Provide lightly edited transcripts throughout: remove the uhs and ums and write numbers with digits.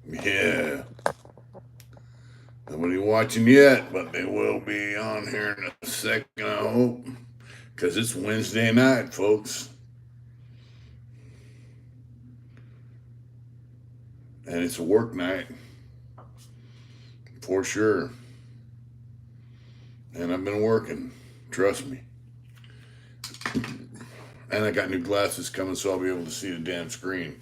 Yeah. Nobody watching yet, but they will be on here in a second, I hope. Because it's Wednesday night, folks. And it's a work night. For sure. And I've been working. Trust me. And I got new glasses coming, so I'll be able to see the damn screen.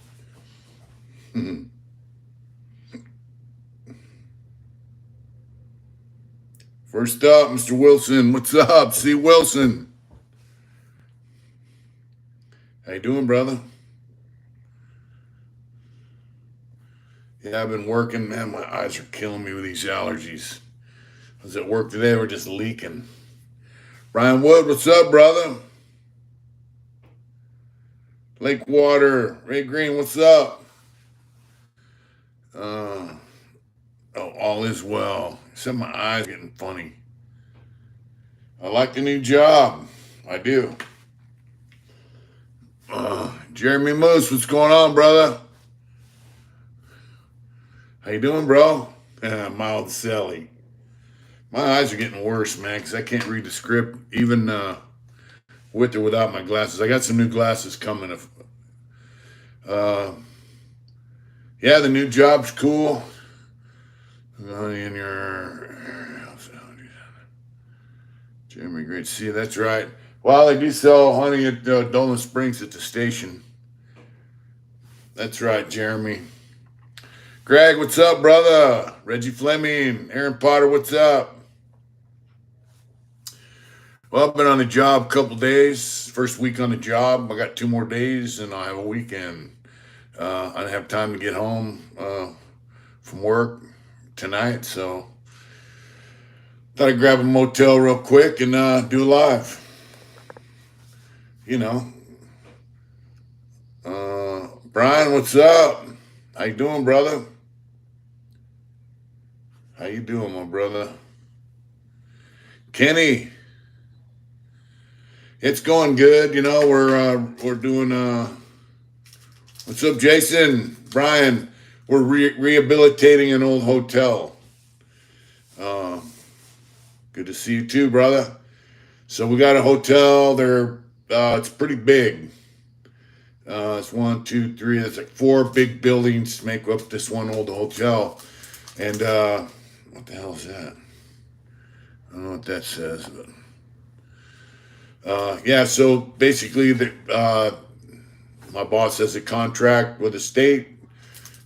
First up, Mr. Wilson. What's up? C. Wilson. How you doing, brother? Yeah, I've been working. Man, my eyes are killing me with these allergies. I was at work today. We're just leaking. Ryan Wood, what's up, brother? Lake Water. Ray Green, what's up? Uh, oh, all is well. Except my eyes getting funny. I like the new job. I do. Jeremy Moose, what's going on, brother? How you doing, bro? Mild Sally. My eyes are getting worse, man, because I can't read the script even with or without my glasses. I got some new glasses coming. Uh, yeah, the new job's cool. In your Jeremy, great to see you. That's right. Well, they do sell honey at Dolan Springs at the station. That's right, Jeremy. Greg, what's up, brother? Reggie Fleming, Aaron Potter, what's up? Well, I've been on the job a couple days. First week on the job. I got 2 more days, and I'll have a weekend. I don't have time to get home from work tonight, so thought I'd grab a motel real quick and do a live. You know, Brian, what's up? How you doing, brother? How you doing, my brother? Kenny, it's going good. You know, we're doing. What's up, Jason? Brian, we're rehabilitating an old hotel. Uh, Good to see you too, brother. So we got a hotel. It's pretty big. It's one, two, three. It's like 4 big buildings make up this one old hotel. And what the hell is that? I don't know what that says, but yeah. So basically, my boss has a contract with the state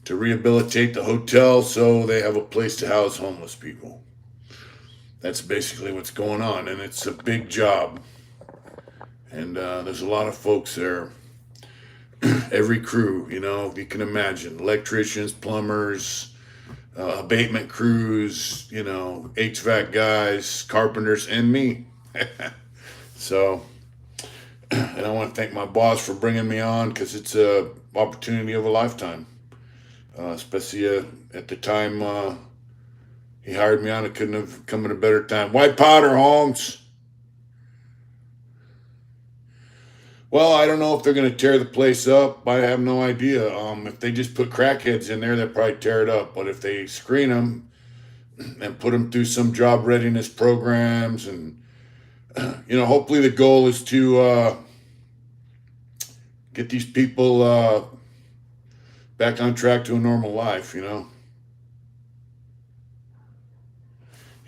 to rehabilitate the hotel, so they have a place to house homeless people. That's basically what's going on, and it's a big job. And there's a lot of folks there. Every crew, you know, you can imagine electricians, plumbers, abatement crews, you know, HVAC guys, carpenters, and me. So, and I want to thank my boss for bringing me on because it's a opportunity of a lifetime. Especially at the time he hired me on, it couldn't have come at a better time. White Powder, Holmes. Well, I don't know if they're going to tear the place up. I have no idea. If they just put crackheads in there, they'll probably tear it up. But if they screen them and put them through some job readiness programs, and hopefully the goal is to get these people back on track to a normal life.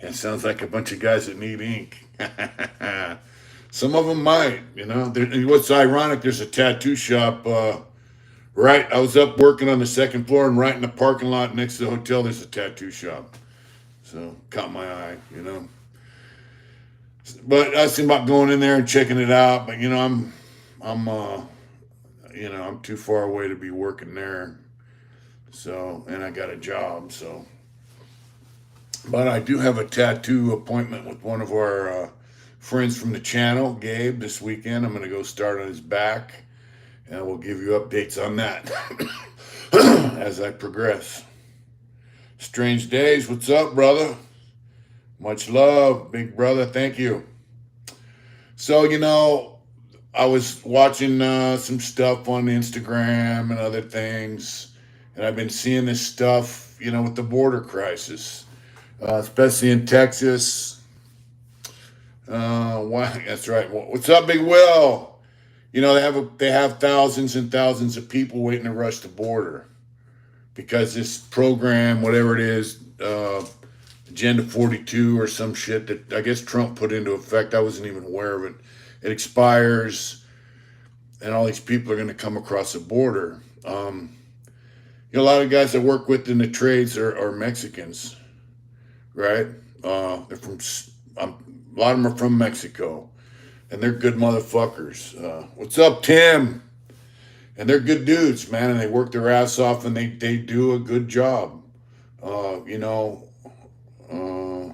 It sounds like a bunch of guys that need ink. Some of them might. What's ironic? There's a tattoo shop. Right, I was up working on the second floor, and right in the parking lot next to the hotel, there's a tattoo shop. So caught my eye. But I was thinking about going in there and checking it out. But I'm too far away to be working there. So, and I got a job. So, but I do have a tattoo appointment with one of our friends from the channel, Gabe, this weekend. I'm going to go start on his back, and we'll give you updates on that as I progress. Strange Days, what's up, brother? Much love, big brother. Thank you. So, I was watching some stuff on Instagram and other things, And I've been seeing this stuff, with the border crisis, especially in Texas. Why? That's right. What's up, Big Will? They have thousands and thousands of people waiting to rush the border because this program, whatever it is, Agenda 42 or some shit that I guess Trump put into effect. I wasn't even aware of it. It expires, and all these people are going to come across the border. A lot of guys I work with in the trades are Mexicans, right? They're from a lot of them are from Mexico, and they're good motherfuckers. What's up, Tim? And they're good dudes, man, and they work their ass off, and they do a good job. Uh, you know, uh,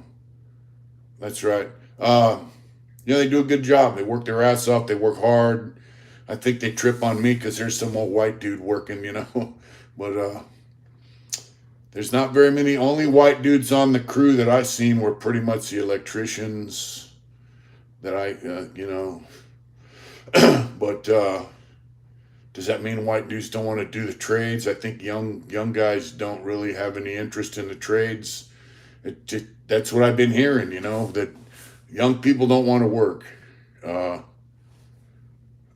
that's right. They do a good job. They work their ass off. They work hard. I think they trip on me because there's some old white dude working. But there's not very many. Only white dudes on the crew that I seen were pretty much the electricians that But does that mean white dudes don't want to do the trades? I think young guys don't really have any interest in the trades. That's what I've been hearing. That young people don't want to work. Uh,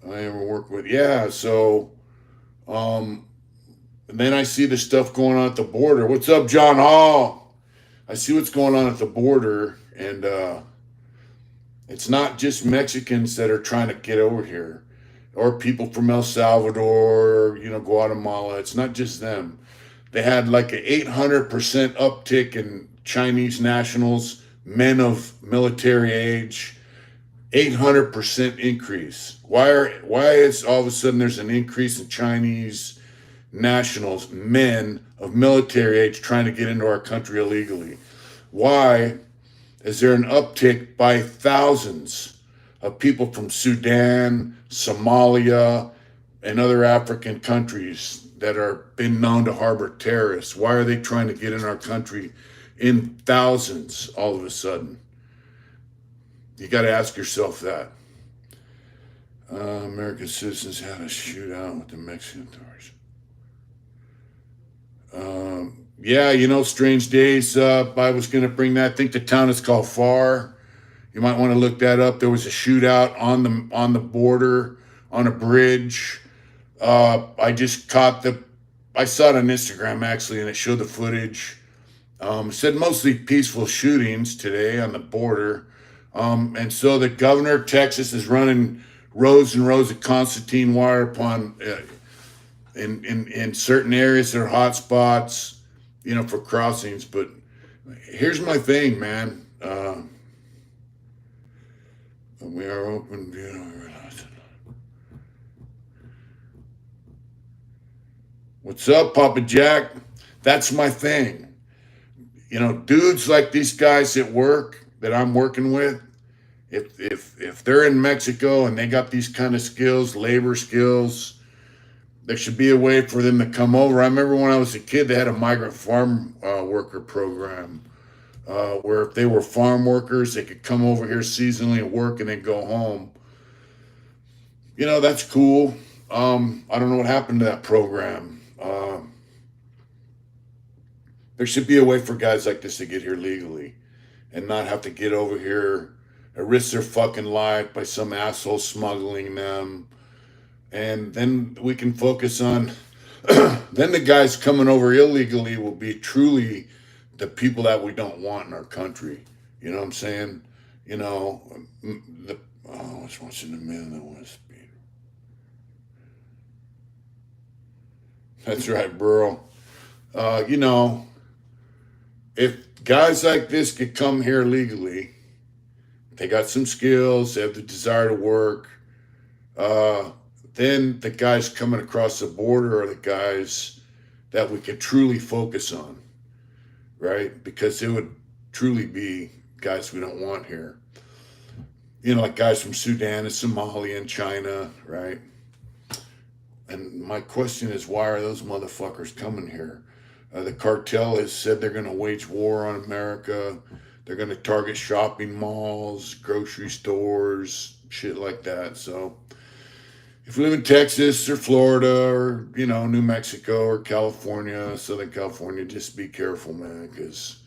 I ever work with, yeah. So, um, and then I see the stuff going on at the border. What's up, John Hall? I see what's going on at the border, and it's not just Mexicans that are trying to get over here, or people from El Salvador, Guatemala. It's not just them. They had like an 800% uptick in Chinese nationals, men of military age. 800% increase. Why is all of a sudden there's an increase in Chinese nationals, men of military age trying to get into our country illegally? Why is there an uptick by thousands of people from Sudan, Somalia, and other African countries that are been known to harbor terrorists? Why are they trying to get in our country in thousands all of a sudden? You got to ask yourself that. American citizens had a shootout with the Mexican authorities. Yeah, strange days. I was going to bring that. I think the town is called Far. You might want to look that up. There was a shootout on the border on a bridge. I just I saw it on Instagram actually, and it showed the footage. It said mostly peaceful shootings today on the border. And so the governor of Texas is running rows and rows of Constantine wire upon in certain areas that are hot spots, for crossings. But here's my thing, man. We are open. What's up, Papa Jack? That's my thing. Dudes like these guys at work that I'm working with, if they're in Mexico and they got these kind of skills, labor skills, there should be a way for them to come over. I remember when I was a kid, they had a migrant farm worker program where if they were farm workers, they could come over here seasonally and work and then go home. That's cool. I don't know what happened to that program. There should be a way for guys like this to get here legally and not have to get over here and risk their fucking life by some asshole smuggling them. And then we can focus on, then the guys coming over illegally will be truly the people that we don't want in our country. You know what I'm saying? I was watching the man that was speed. That's right, bro. Uh, you know, if guys like this could come here legally, they got some skills, they have the desire to work, uh, then the guys coming across the border are the guys that we could truly focus on, right? Because it would truly be guys we don't want here. Like guys from Sudan and Somalia and China, right? And my question is, why are those motherfuckers coming here? The cartel has said they're going to wage war on America. They're going to target shopping malls, grocery stores, shit like that. So, if you live in Texas or Florida or, New Mexico or California, Southern California, just be careful, man, because,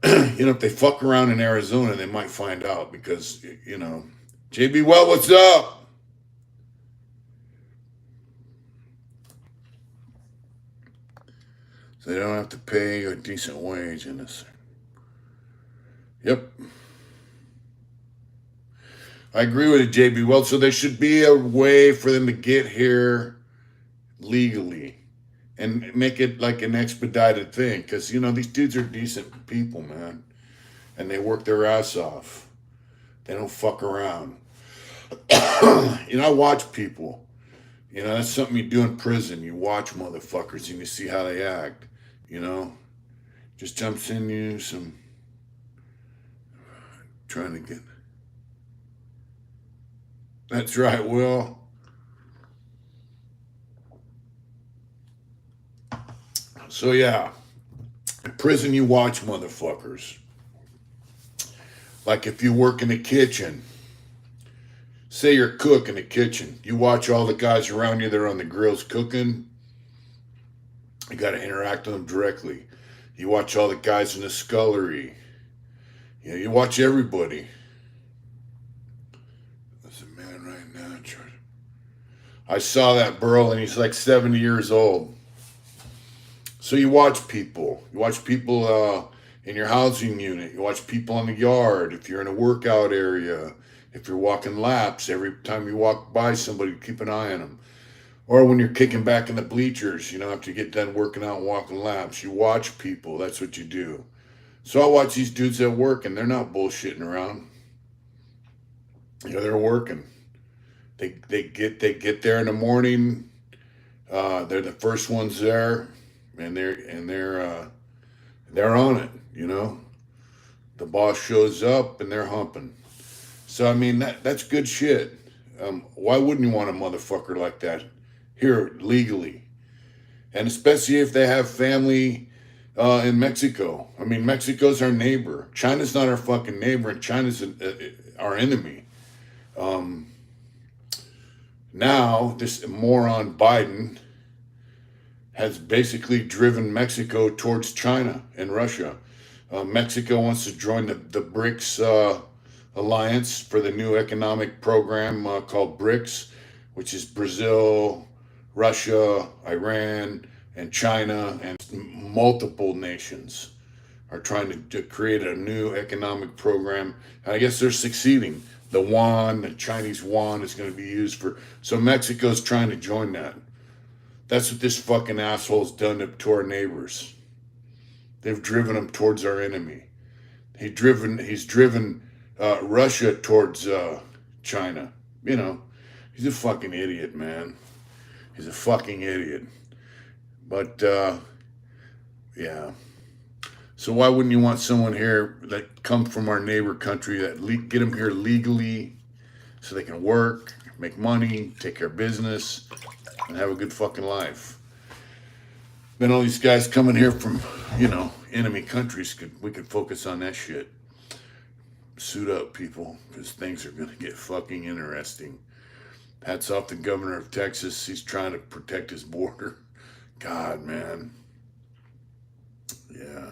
if they fuck around in Arizona, they might find out because, JB, well, what's up? So they don't have to pay a decent wage in this. Yep. I agree with it, JB. Well, so there should be a way for them to get here legally and make it like an expedited thing. Because, these dudes are decent people, man. And they work their ass off. They don't fuck around. I watch people. That's something you do in prison. You watch motherfuckers and you see how they act. Just jumps in you some trying to get. That's right, Will. So yeah, in prison you watch motherfuckers. Like if you work in the kitchen, say you're a cook in the kitchen, you watch all the guys around you that are on the grills cooking. You got to interact with them directly. You watch all the guys in the scullery. You watch everybody. There's a man right now. I saw that Burl, and he's like 70 years old. So you watch people. You watch people in your housing unit. You watch people in the yard. If you're in a workout area, if you're walking laps, every time you walk by somebody, keep an eye on them. Or when you're kicking back in the bleachers, after you get done working out and walking laps, you watch people. That's what you do. So I watch these dudes at work, and they're not bullshitting around. They're working. They get there in the morning. They're the first ones there, and they're on it. The boss shows up, and they're humping. So I mean that's good shit. Why wouldn't you want a motherfucker like that here legally? And especially if they have family in Mexico. I mean, Mexico's our neighbor. China's not our fucking neighbor, and China's our enemy. Now, this moron Biden has basically driven Mexico towards China and Russia. Mexico wants to join the BRICS alliance for the new economic program called BRICS, which is Brazil, Russia, Iran, and China, and multiple nations are trying to create a new economic program. And I guess they're succeeding. The Chinese yuan is going to be used for. So Mexico's trying to join that. That's what this fucking asshole's done to our neighbors. They've driven them towards our enemy. He's driven Russia towards China. He's a fucking idiot, man. He's a fucking idiot. But yeah. So why wouldn't you want someone here that come from our neighbor country that get them here legally so they can work, make money, take care of business, and have a good fucking life? Then all these guys coming here from, enemy countries, we could focus on that shit. Suit up, people, because things are going to get fucking interesting. Hats off the governor of Texas. He's trying to protect his border. God, man. Yeah.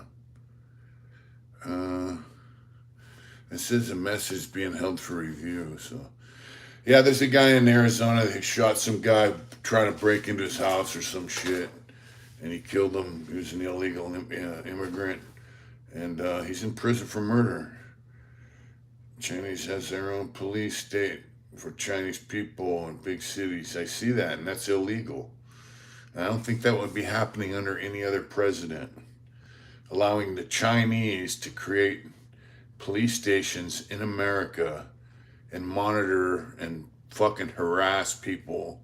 It says a message being held for review. So, yeah, there's a guy in Arizona that shot some guy trying to break into his house or some shit, and he killed him. He was an illegal immigrant, and he's in prison for murder. Chinese has their own police state for Chinese people in big cities. I see that, and that's illegal. I don't think that would be happening under any other president. Allowing the Chinese to create police stations in America and monitor and fucking harass people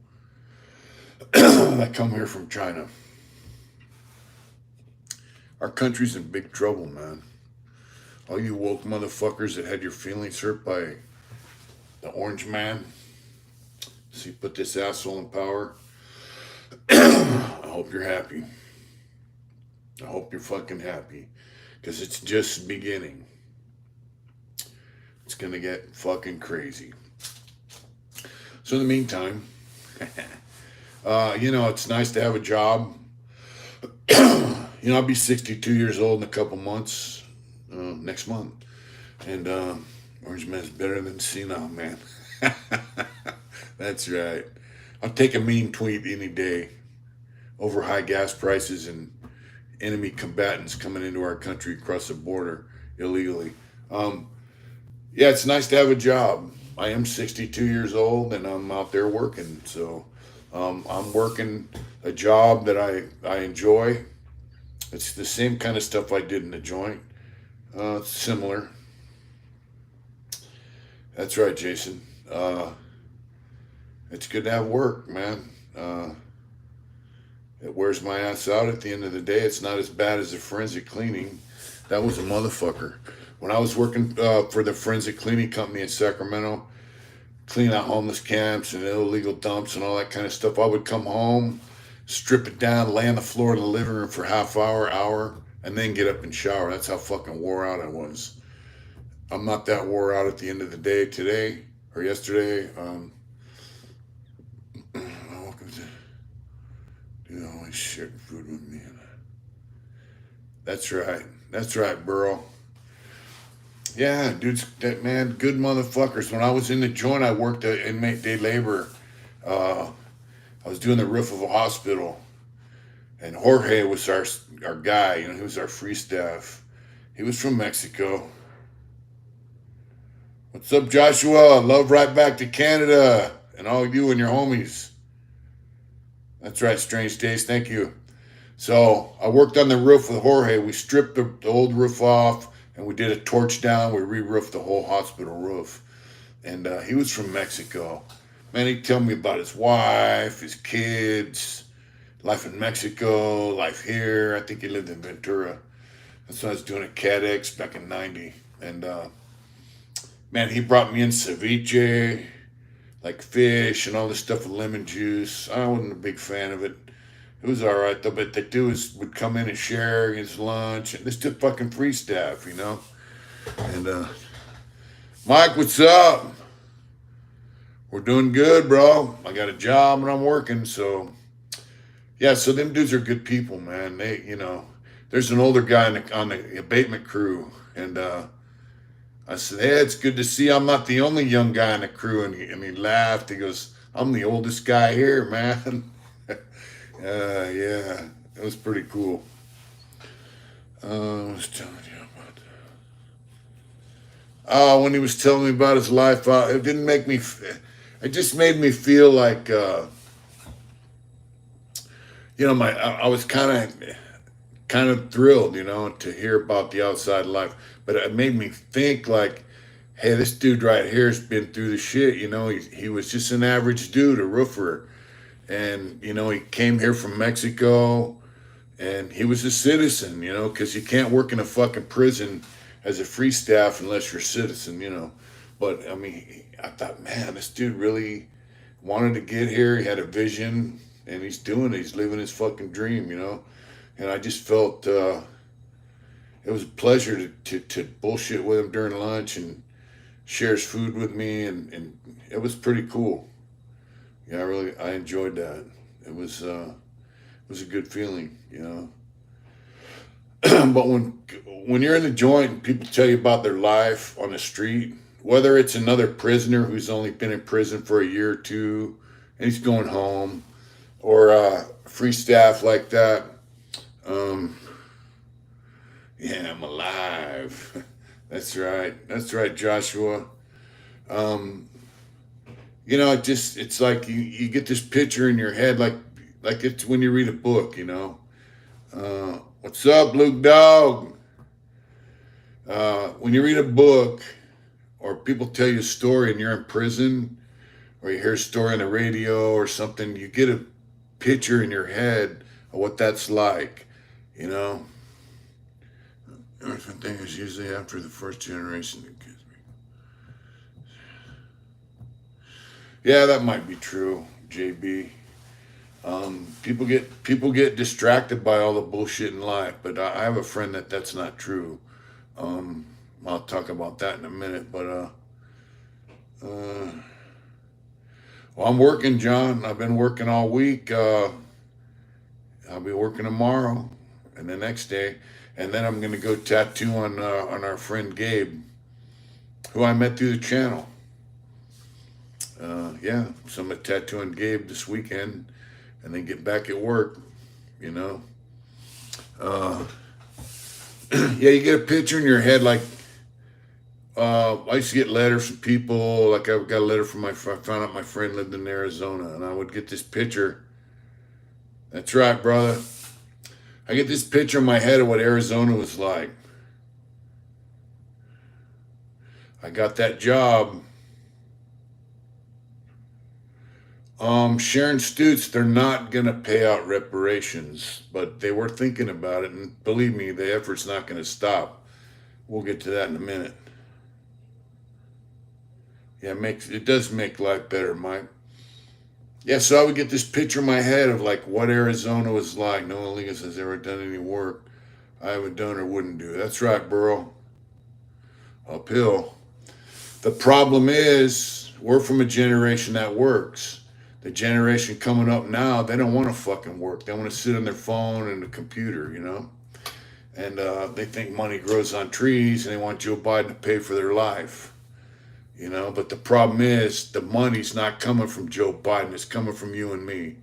that come here from China. Our country's in big trouble, man. All you woke motherfuckers that had your feelings hurt by the orange man. See, put this asshole in power. I hope you're happy. I hope you're fucking happy. Because it's just beginning. It's going to get fucking crazy. So in the meantime, it's nice to have a job. I'll be 62 years old in a couple months, next month. And Orange Man's better than senile, man. That's right. I'll take a mean tweet any day over high gas prices and enemy combatants coming into our country across the border illegally. Yeah, it's nice to have a job. I am 62 years old and I'm out there working. So I'm working a job that I enjoy. It's the same kind of stuff I did in the joint. Similar. That's right, Jason. It's good to have work, man. It wears my ass out at the end of the day. It's not as bad as the forensic cleaning. That was a motherfucker. When I was working for the forensic cleaning company in Sacramento, cleaning out homeless camps and illegal dumps and all that kind of stuff, I would come home, strip it down, lay on the floor in the living room for half hour, and then get up and shower. That's how fucking wore out I was. I'm not that wore out at the end of the day today or yesterday. Welcome to dude always sharing food with me. That's right. That's right, Burrow. Yeah, dudes, that man, good motherfuckers. When I was in the joint, I worked at inmate day labor. Uh, I was doing the roof of a hospital, and Jorge was our guy. He was our free staff. He was from Mexico. What's up, Joshua? Love right back to Canada and all you and your homies. That's right, Strange Days. Thank you. So I worked on the roof with Jorge. We stripped the old roof off and we did a torch down. We re-roofed the whole hospital roof. And he was from Mexico. Man, he'd tell me about his wife, his kids, life in Mexico, life here. I think he lived in Ventura. That's when I was doing a CADX back in 90. And man, he brought me in ceviche, like fish and all this stuff with lemon juice. I wasn't a big fan of it. It was all right though, but the dudes would come in and share his lunch, and this just fucking free staff, And Mike, what's up? We're doing good, bro. I got a job and I'm working, so yeah. So them dudes are good people, man. There's an older guy on the abatement crew, and I said, hey, it's good to see I'm not the only young guy in the crew, and he laughed. He goes, I'm the oldest guy here, man. Yeah, it was pretty cool. I was telling you about that. When he was telling me about his life, it didn't make me. It just made me feel like, I was kind of thrilled, to hear about the outside life. But it made me think like, hey, this dude right here has been through the shit. He was just an average dude, a roofer. And, he came here from Mexico and he was a citizen, because you can't work in a fucking prison as a free staff unless you're a citizen. But I mean, I thought, man, this dude really wanted to get here. He had a vision and he's doing it. He's living his fucking dream, And I just felt it was a pleasure to bullshit with him during lunch and share his food with me. And it was pretty cool. Yeah, I enjoyed that. It was a good feeling, But when you're in the joint and people tell you about their life on the street, whether it's another prisoner who's only been in prison for a year or two and he's going home, or free staff like that, yeah, I'm alive. That's right, Joshua. It's like you get this picture in your head, like it's when you read a book, What's up, Luke Dog? When you read a book or people tell you a story and you're in prison, or you hear a story on the radio or something, you get a picture in your head of what that's like, Everything thing is usually after the first generation that gives me. Yeah, that might be true, JB. People get distracted by all the bullshit in life, but I have a friend that's not true. I'll talk about that in a minute, but Well, I'm working, John. I've been working all week. I'll be working tomorrow and the next day, and then I'm gonna go tattoo on our friend Gabe, who I met through the channel. Yeah, so I'm gonna tattoo on Gabe this weekend, and then get back at work. You know, uh, yeah, you get a picture in your head like. I used to get letters from people. Like I got a letter from I found out my friend lived in Arizona, and I would get this picture. That's right, brother. I get this picture in my head of what Arizona was like. I got that job. Sharon Stutes, they're not gonna pay out reparations, but they were thinking about it, and believe me, the effort's not gonna stop. We'll get to that in a minute. Yeah, it does make life better, Mike. Yeah, so I would get this picture in my head of like what Arizona was like. No illegal has ever done any work I haven't done or wouldn't do. That's right, Burl. Uphill. The problem is we're from a generation that works. The generation coming up now, they don't want to fucking work. They want to sit on their phone and the computer, you know? And they think money grows on trees and they want Joe Biden to pay for their life. You know, but the problem is the money's not coming from Joe Biden. It's coming from you and me.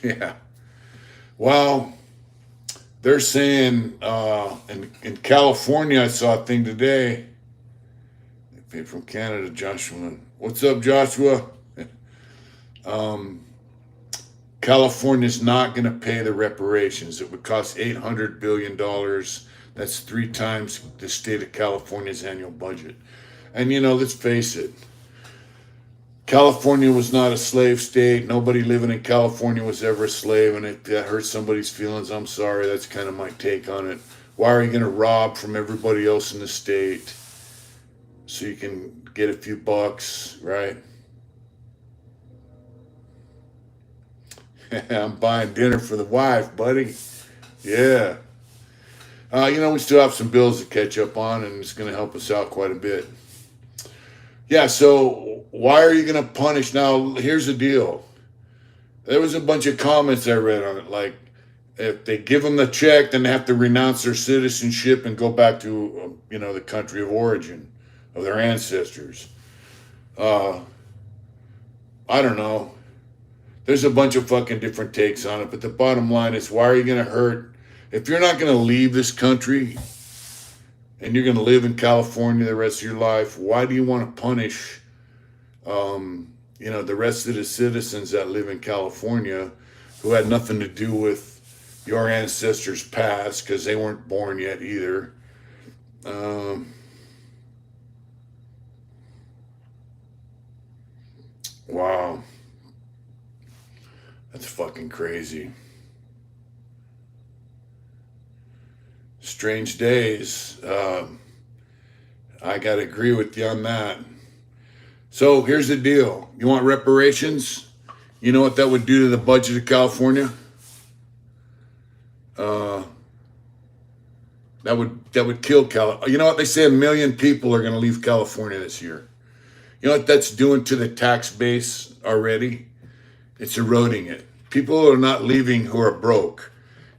Yeah. Well, they're saying in California, I saw a thing today. They paid from Canada, Joshua. What's up, Joshua? California's not going to pay the reparations. It would cost $800 billion. That's 3 times the state of California's annual budget. And, you know, let's face it. California was not a slave state. Nobody living in California was ever a slave, and that hurts somebody's feelings. I'm sorry. That's kind of my take on it. Why are you going to rob from everybody else in the state so you can get a few bucks, right? I'm buying dinner for the wife, buddy. Yeah. You know, we still have some bills to catch up on, and it's going to help us out quite a bit. Yeah, so why are you going to punish? Now, here's the deal. There was a bunch of comments I read on it, like, if they give them the check, then they have to renounce their citizenship and go back to, you know, the country of origin of their ancestors. I don't know. There's a bunch of fucking different takes on it, but the bottom line is, why are you going to hurt? If you're not going to leave this country and you're going to live in California the rest of your life, why do you want to punish, you know, the rest of the citizens that live in California who had nothing to do with your ancestors' past because they weren't born yet either? Wow. That's fucking crazy. Strange days. I got to agree with you on that. So here's the deal. You want reparations? You know what that would do to the budget of California? That would kill California. You know what? They say 1 million people are going to leave California this year. You know what that's doing to the tax base already? It's eroding it. People are not leaving who are broke.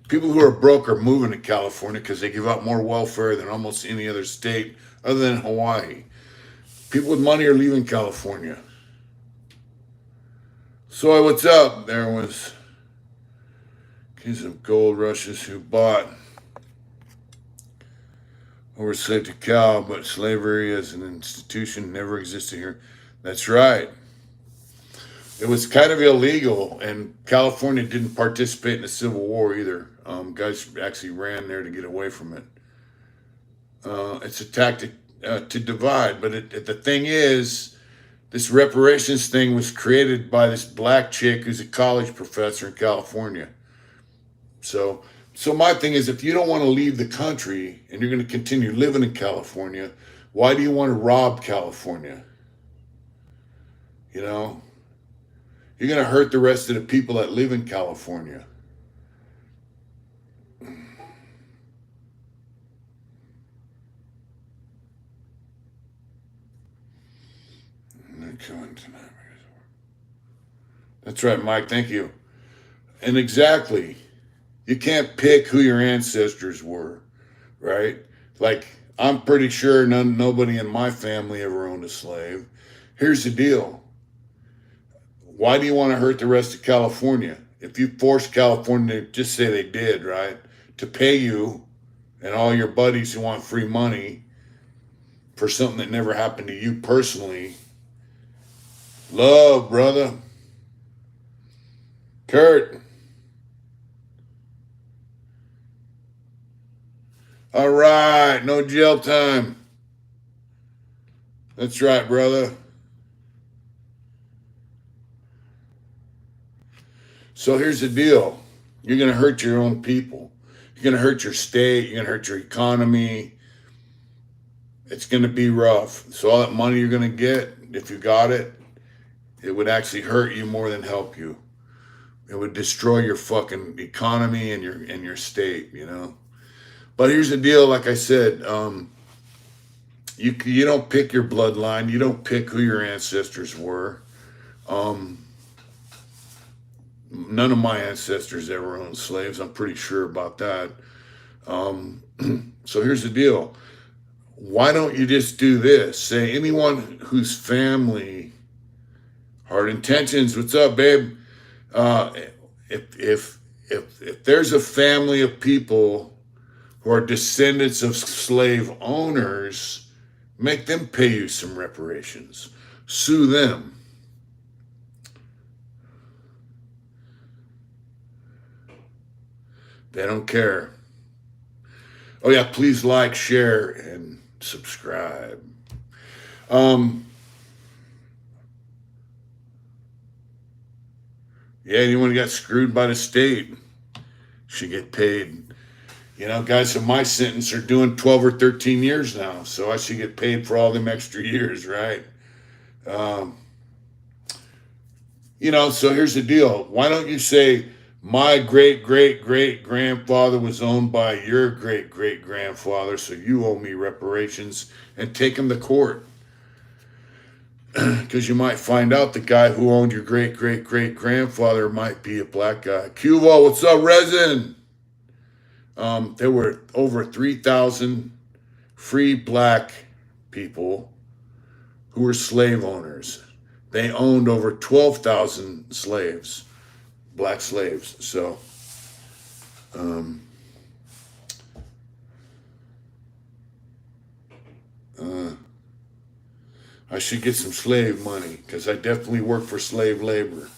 People who are broke are moving to California because they give out more welfare than almost any other state other than Hawaii. People with money are leaving California. So what's up? There was kings of gold rushes who bought over slave to Cal, but slavery as an institution never existed here. That's right. It was kind of illegal, and California didn't participate in the Civil War either. Guys actually ran there to get away from it. It's a tactic to divide, but the thing is, this reparations thing was created by this black chick who's a college professor in California. So my thing is, if you don't want to leave the country and you're going to continue living in California, why do you want to rob California? You know, you're going to hurt the rest of the people that live in California. killing tonight. That's right, Mike. Thank you. And exactly, you can't pick who your ancestors were, right? Like, I'm pretty sure nobody in my family ever owned a slave. Here's the deal. Why do you want to hurt the rest of California? If you force California, just say they did, right, to pay you and all your buddies who want free money for something that never happened to you personally. Love, brother. Kurt. All right, no jail time. That's right, brother. So here's the deal. You're going to hurt your own people. You're going to hurt your state. You're going to hurt your economy. It's going to be rough. So all that money you're going to get, if you got it, it would actually hurt you more than help you. It would destroy your fucking economy and your state, you know. But here's the deal. Like I said, you don't pick your bloodline. You don't pick who your ancestors were. None of my ancestors ever owned slaves. I'm pretty sure about that. So here's the deal. Why don't you just do this? Say anyone whose family, Heart Intentions, what's up, babe? If there's a family of people who are descendants of slave owners, make them pay you some reparations. Sue them. They don't care. Oh yeah, please like, share, and subscribe. Yeah, anyone who got screwed by the state should get paid. You know, guys in my sentence are doing 12 or 13 years now, so I should get paid for all them extra years, right? You know, so here's the deal. Why don't you say, my great-great-great-grandfather was owned by your great-great-grandfather, so you owe me reparations, and take him to court. Because you might find out the guy who owned your great-great-great-grandfather might be a black guy. Cuvo, what's up, Resin? There were over 3,000 free black people who were slave owners. They owned over 12,000 slaves. Black slaves. So, I should get some slave money because I definitely work for slave labor.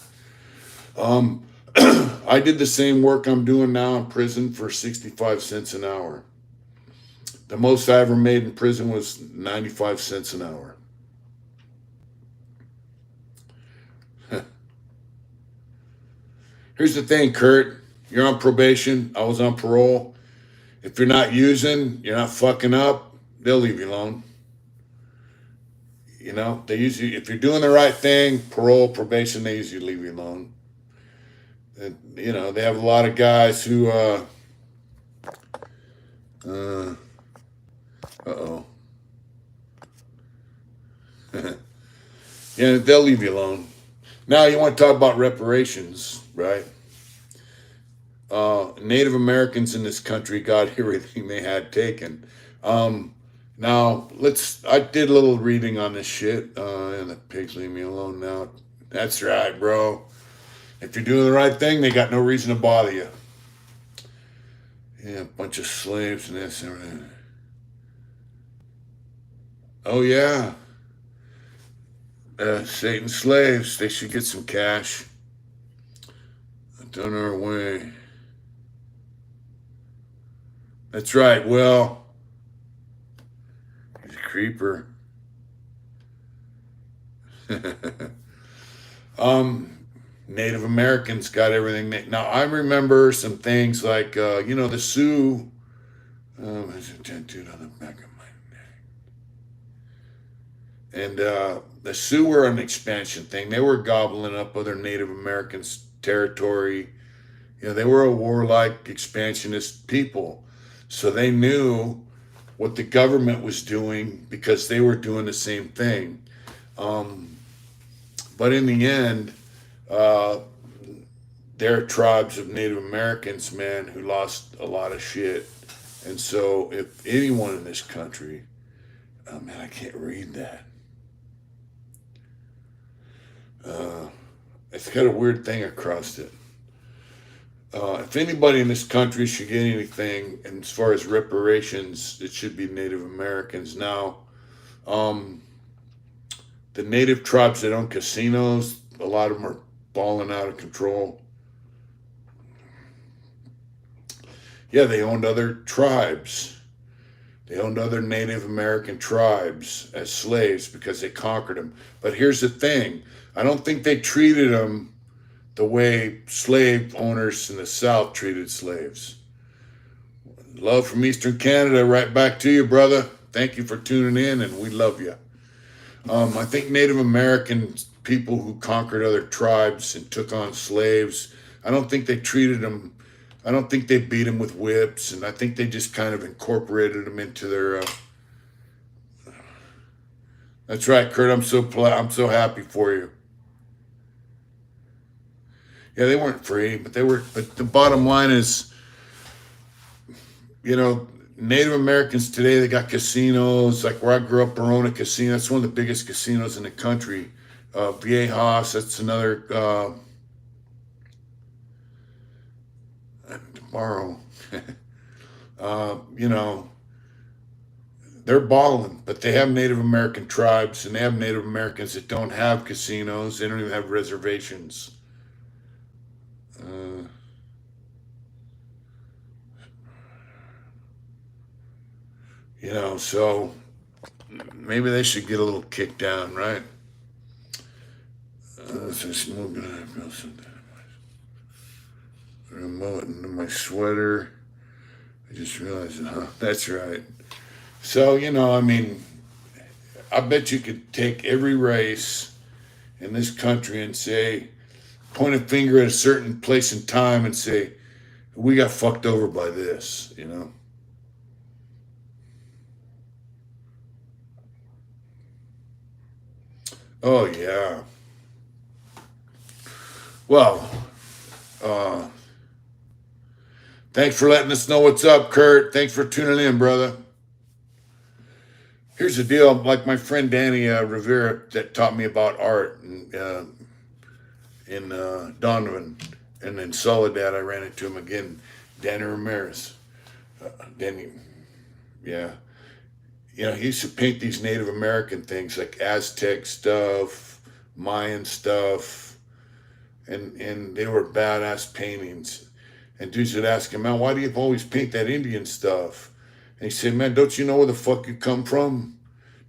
I did the same work I'm doing now in prison for 65 cents an hour. The most I ever made in prison was 95 cents an hour. Here's the thing, Kurt. You're on probation. I was on parole. If you're not using, you're not fucking up, they'll leave you alone. You know, they usually, if you're doing the right thing, parole, probation, they usually leave you alone. And, you know, they have a lot of guys who, yeah, they'll leave you alone. Now you want to talk about reparations, right? Native Americans in this country got everything they had taken. Now I did a little reading on this shit, and the pigs leave me alone now. That's right, bro. If you're doing the right thing, they got no reason to bother you. Yeah, a bunch of slaves and this and everything. Oh yeah. Satan's slaves, they should get some cash. On our way. That's right, Will. He's a creeper. Native Americans got everything. Now, I remember some things like, you know, the Sioux. There's a tattooed on the back of my neck. And the Sioux were an expansion thing. They were gobbling up other Native Americans' territory. You know, they were a warlike, expansionist people. So they knew what the government was doing because they were doing the same thing. But in the end, uh, there are tribes of Native Americans, man, who lost a lot of shit. And so, if anyone in this country, oh man, I can't read that. Uh, it's got a weird thing across it. If anybody in this country should get anything, and as far as reparations, it should be Native Americans. Now, um, the native tribes that own casinos, a lot of them are balling out of control. Yeah, they owned other tribes. They owned other Native American tribes as slaves because they conquered them. But here's the thing, I don't think they treated them the way slave owners in the South treated slaves. Love from Eastern Canada, right back to you, brother. Thank you for tuning in, and we love you. I think Native American people who conquered other tribes and took on slaves, I don't think they treated them, I don't think they beat them with whips, and I think they just kind of incorporated them into their. That's right, Kurt. I'm so happy for you. Yeah, they weren't free, but they were. But the bottom line is, you know, Native Americans today, they got casinos. Like where I grew up, Barona Casino. That's one of the biggest casinos in the country. Viejas, that's another. Tomorrow, you know, they're balling, but they have Native American tribes, and they have Native Americans that don't have casinos. They don't even have reservations. Uh, you know, so maybe they should get a little kick down, right? Remote into my sweater. I just realized it, huh? That's right. So, you know, I mean, I bet you could take every race in this country and say, point a finger at a certain place and time and say, we got fucked over by this, you know? Oh, yeah. Well, uh, thanks for letting us know what's up, Kurt. Thanks for tuning in, brother. Here's the deal. Like my friend Danny Rivera that taught me about art in Donovan. And in Soledad, I ran into him again. Danny Ramirez. Danny, yeah. You know, he used to paint these Native American things like Aztec stuff, Mayan stuff, and they were badass paintings. And dudes would ask him, man, why do you always paint that Indian stuff? And he said, man, don't you know where the fuck you come from?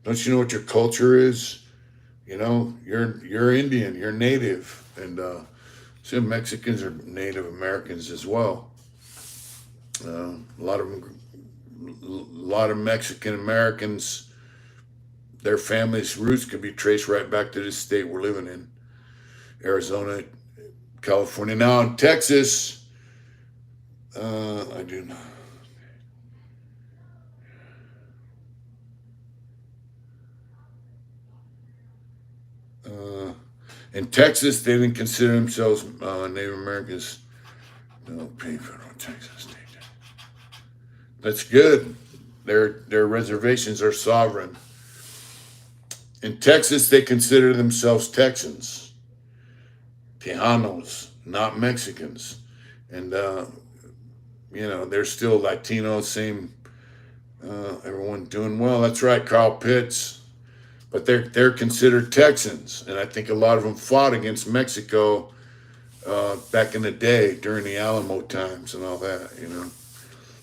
Don't you know what your culture is? You know, you're Indian, you're native. And some Mexicans are Native Americans as well. A lot of Mexican Americans, their families' roots can be traced right back to this state we're living in, Arizona, California. Now in Texas, I do not. In Texas, they didn't consider themselves Native Americans. No, pay federal Texas state. That's good. Their reservations are sovereign. In Texas, they consider themselves Texans, Tejanos, not Mexicans, and you know they're still Latinos. Same, everyone doing well. That's right, Carl Pitts. But they're considered Texans, and I think a lot of them fought against Mexico back in the day during the Alamo times and all that. You know,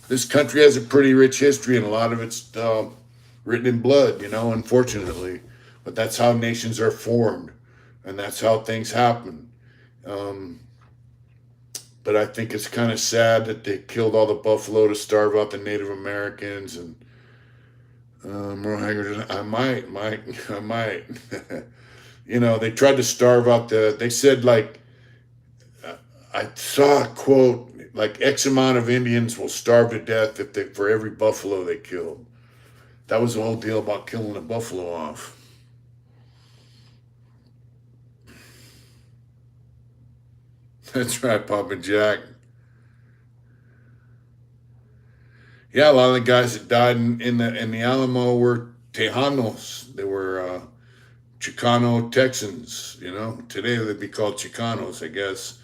this country has a pretty rich history, and a lot of it's written in blood. You know, unfortunately, but that's how nations are formed, and that's how things happen. Um, but I think it's kind of sad that they killed all the buffalo to starve out the Native Americans and. Merle Haggard, I might. You know, they tried to starve out they said like, I saw a quote, like X amount of Indians will starve to death for every buffalo they killed. That was the whole deal about killing the buffalo off. That's right, Papa Jack. Yeah, a lot of the guys that died in the Alamo were Tejanos. They were Chicano Texans. You know, today they'd be called Chicanos, I guess.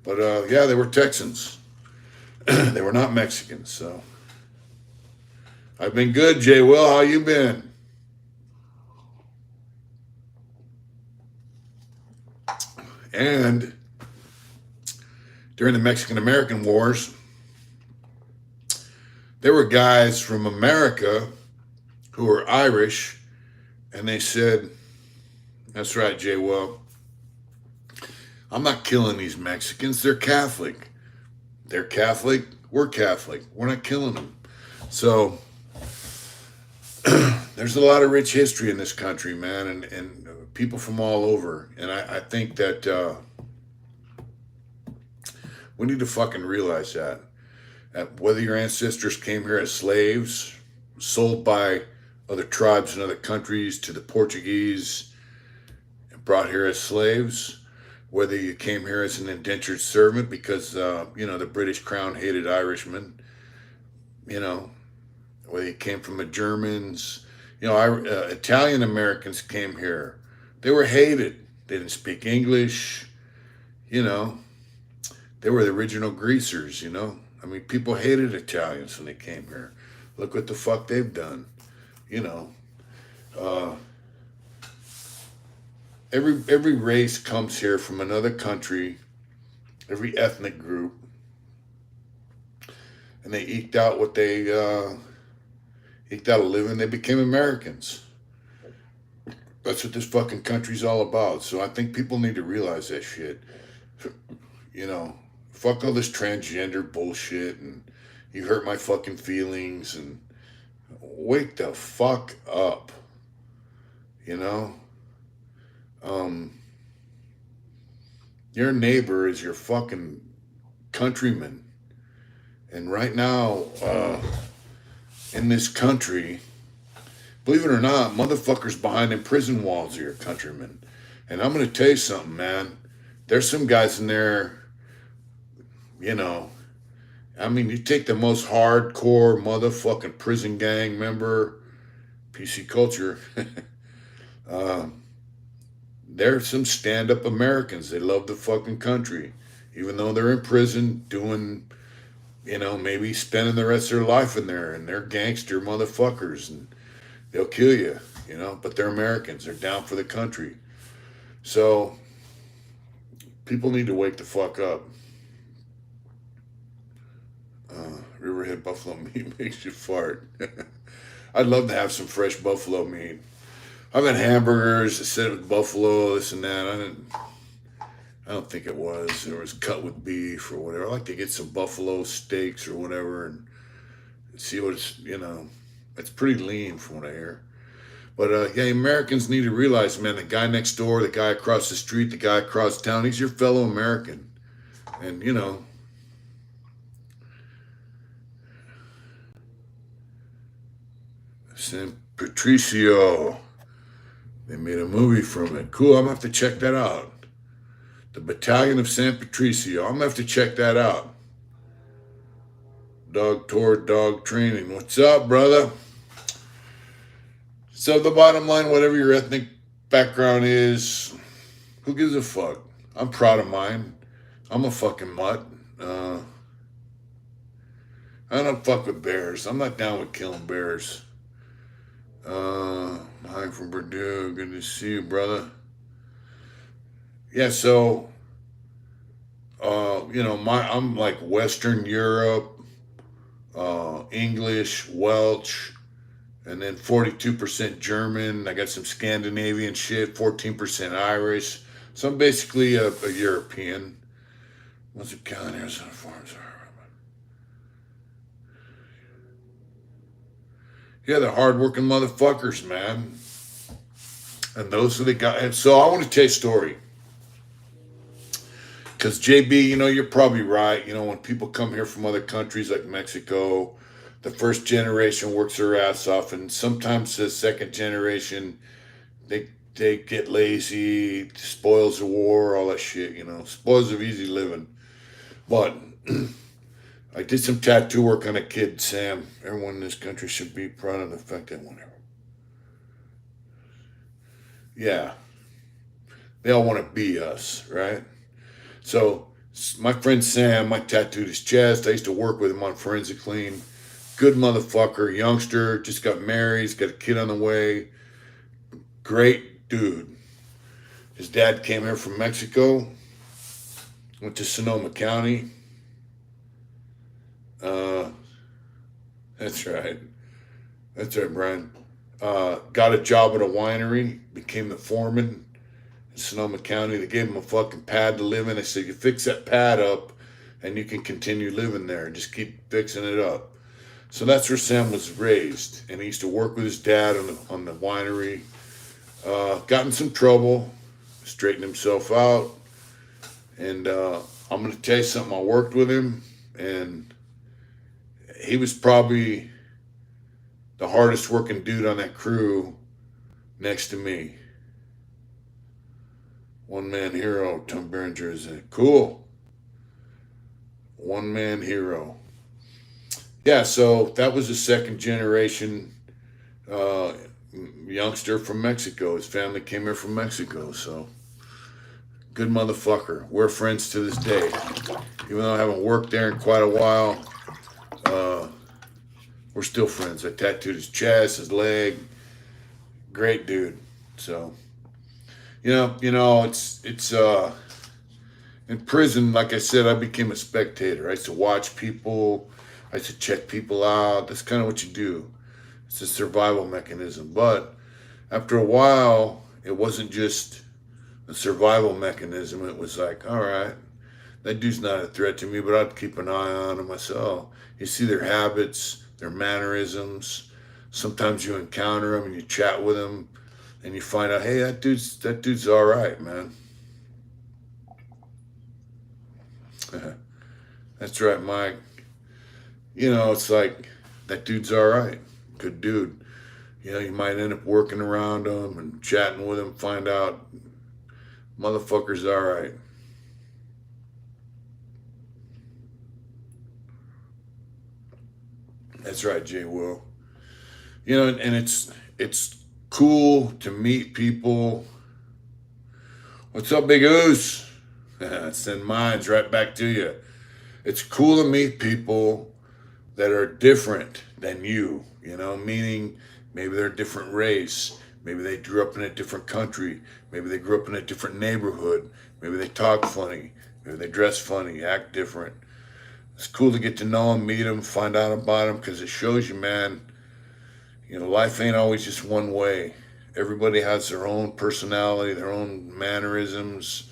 But yeah, they were Texans. They were not Mexicans. So I've been good, Jay. Will, how you been? And during the Mexican American Wars, there were guys from America who were Irish, and they said, "That's right, Jay. Well, I'm not killing these Mexicans. They're Catholic. They're Catholic. We're Catholic. We're not killing them." So there's a lot of rich history in this country, man, and people from all over. And I think that we need to fucking realize that whether your ancestors came here as slaves, sold by other tribes and other countries to the Portuguese, and brought here as slaves, whether you came here as an indentured servant because, the British crown hated Irishmen, you know, whether you came from the Germans, Italian Americans came here. They were hated. They didn't speak English, you know, they were the original greasers, you know. I mean, people hated Italians when they came here. Look what the fuck they've done, you know. Uh, every race comes here from another country, every ethnic group, and they eked out what they eked out a living. They became Americans. That's what this fucking country's all about. So I think people need to realize that shit. You know, fuck all this transgender bullshit and you hurt my fucking feelings and wake the fuck up. You know, um, your neighbor is your fucking countryman, and right now, in this country, believe it or not, motherfuckers behind them prison walls are your countrymen. And I'm gonna tell you something, man. There's some guys in there, you know. I mean, you take the most hardcore motherfucking prison gang member, PC culture. uh, there's some stand-up Americans. They love the fucking country, even though they're in prison doing, maybe spending the rest of their life in there, and they're gangster motherfuckers, and they'll kill you, But they're Americans. They're down for the country. So people need to wake the fuck up. Riverhead buffalo meat makes you fart. I'd love to have some fresh buffalo meat. I've had hamburgers that said it was buffalo, this and that. I don't think it was. It was cut with beef or whatever. I like to get some buffalo steaks or whatever and see what it's pretty lean from what I hear. But yeah, Americans need to realize, man, the guy next door, the guy across the street, the guy across town, he's your fellow American. And, San Patricio. They made a movie from it. Cool, I'm going to have to check that out. The Battalion of San Patricio. I'm going to have to check that out. Dog tour, dog training. What's up, brother? So the bottom line, whatever your ethnic background is, who gives a fuck? I'm proud of mine. I'm a fucking mutt. I don't fuck with bears. I'm not down with killing bears. Hi from Purdue. Good to see you, brother. Yeah, so I'm like Western Europe, English, Welsh, and then 42% German. I got some Scandinavian shit, 14% Irish. So I'm basically a European. What's it count here? Farms. Yeah, they're hardworking motherfuckers, man. And those are the guys. And so I want to tell you a story. Because JB, you're probably right. When people come here from other countries like Mexico, the first generation works their ass off, and sometimes the second generation, they they get lazy, spoils of war, all that shit, spoils of easy living. But I did some tattoo work on a kid, Sam. Everyone in this country should be proud of the fact that whatever. Yeah, they all want to be us, right? So my friend Sam, I tattooed his chest. I used to work with him on Forensic Clean. Good motherfucker, youngster, just got married, he's got a kid on the way. Great dude. His dad came here from Mexico, went to Sonoma County. That's right. That's right, Brian. Got a job at a winery, became the foreman in Sonoma County. They gave him a fucking pad to live in. They said, you fix that pad up and you can continue living there. Just keep fixing it up. So that's where Sam was raised. And he used to work with his dad on the winery. Got in some trouble, straightened himself out. And I'm going to tell you something. I worked with him, and he was probably the hardest working dude on that crew next to me. One man hero, Tom Berenger is cool. One man hero. Yeah, so that was a second generation youngster from Mexico. His family came here from Mexico, so good motherfucker. We're friends to this day. Even though I haven't worked there in quite a while, we're still friends. I tattooed his chest, his leg. Great dude. So, it's in prison, like I said, I became a spectator. I used to watch people. I used to check people out. That's kind of what you do. It's a survival mechanism. But after a while, it wasn't just a survival mechanism. It was like, all right, that dude's not a threat to me, but I'd keep an eye on him myself. You see their habits, their mannerisms. Sometimes you encounter them and you chat with them and you find out, hey, that dude's all right, man. That's right, Mike. It's like, that dude's all right. Good dude. You might end up working around him and chatting with him, find out motherfucker's all right. That's right, Jay Will. And it's cool to meet people. What's up, Big Oos? Send mines right back to you. It's cool to meet people that are different than you, meaning maybe they're a different race. Maybe they grew up in a different country. Maybe they grew up in a different neighborhood. Maybe they talk funny. Maybe they dress funny, act different. It's cool to get to know them, meet them, find out about them, because it shows you, man, life ain't always just one way. Everybody has their own personality, their own mannerisms,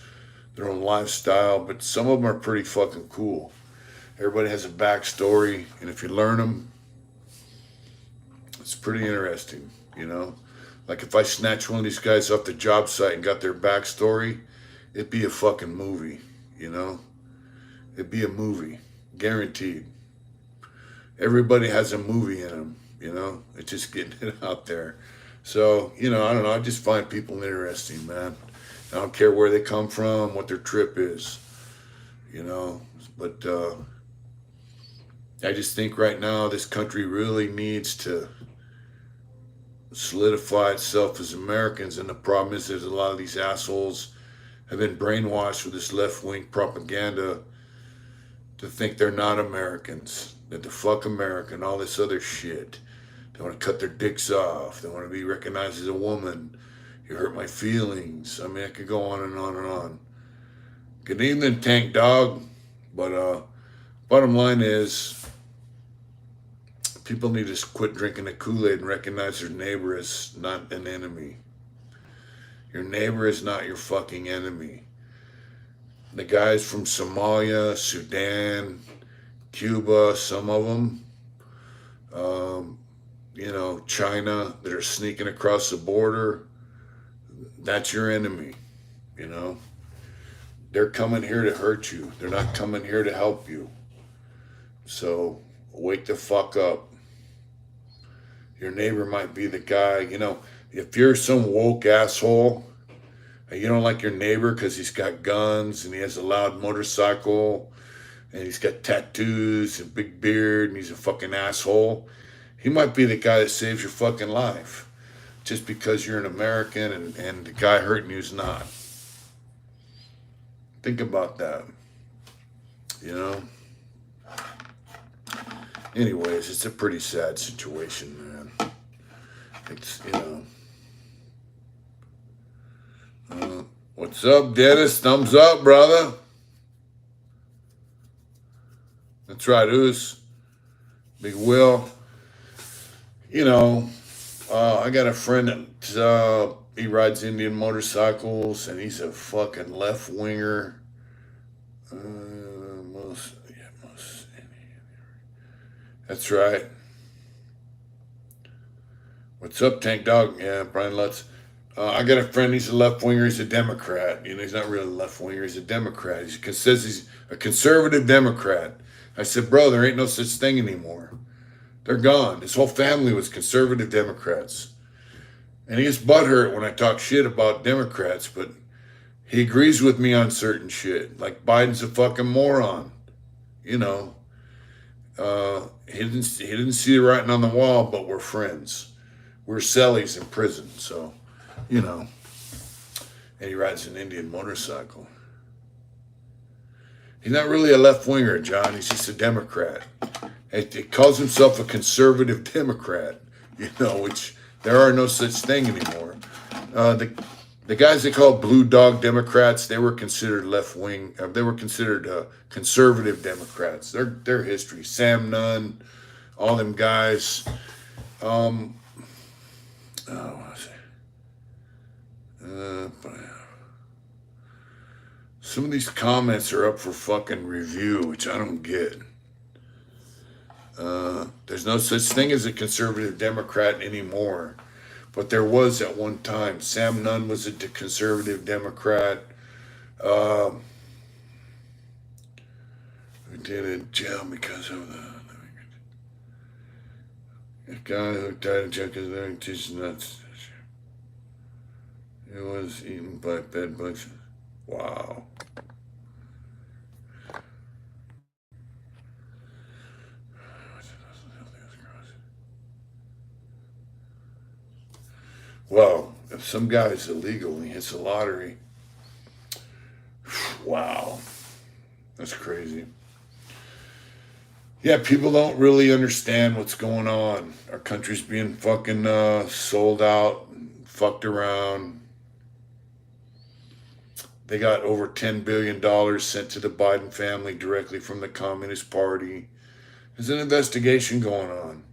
their own lifestyle, but some of them are pretty fucking cool. Everybody has a backstory, and if you learn them, it's pretty interesting, Like if I snatched one of these guys off the job site and got their backstory, it'd be a fucking movie, It'd be a movie, guaranteed. Everybody has a movie in them, It's just getting it out there. So, I don't know, I just find people interesting, man. I don't care where they come from, what their trip is, But I just think right now this country really needs to solidify itself as Americans. And the problem is there's a lot of these assholes have been brainwashed with this left-wing propaganda to think they're not Americans, that they're fuck American, all this other shit. They want to cut their dicks off. They want to be recognized as a woman. You hurt my feelings. I mean, I could go on and on and on. Good evening, Tank Dog. But bottom line is, people need to quit drinking the Kool-Aid and recognize their neighbor as not an enemy. Your neighbor is not your fucking enemy. The guys from Somalia, Sudan, Cuba, some of them, China that are sneaking across the border, that's your enemy, They're coming here to hurt you. They're not coming here to help you. So wake the fuck up. Your neighbor might be the guy, If you're some woke asshole and you don't like your neighbor because he's got guns and he has a loud motorcycle and he's got tattoos and big beard and he's a fucking asshole, he might be the guy that saves your fucking life just because you're an American and the guy hurting you is not. Think about that. You know? Anyways, it's a pretty sad situation, man. It's, what's up, Dennis? Thumbs up, brother. That's right, Oos. Big Will. I got a friend that he rides Indian motorcycles, and he's a fucking left winger. That's right. What's up, Tank Dog? Yeah, Brian Lutz. I got a friend, he's a left winger, he's a Democrat. He's not really a left winger, he's a Democrat. He says he's a conservative Democrat. I said, bro, there ain't no such thing anymore. They're gone. His whole family was conservative Democrats. And he gets butthurt when I talk shit about Democrats, but he agrees with me on certain shit. Like Biden's a fucking moron. He didn't see the writing on the wall, but we're friends. We're cellies in prison, so, And he rides an Indian motorcycle. He's not really a left winger, John. He's just a Democrat. He calls himself a conservative Democrat, which there are no such thing anymore. The guys they call blue dog Democrats, they were considered left wing. They were considered conservative Democrats. Their history. Sam Nunn, all them guys. Some of these comments are up for fucking review, which I don't get. There's no such thing as a conservative Democrat anymore. But there was at one time. Sam Nunn was a conservative Democrat. Who did in jail because of the guy who died of drunk is teaching nuts. He was eaten by bed bugs. Wow. Well, if some guy's illegal and he hits the lottery, wow, that's crazy. Yeah, people don't really understand what's going on. Our country's being fucking sold out, fucked around. They got over $10 billion sent to the Biden family directly from the Communist Party. There's an investigation going on.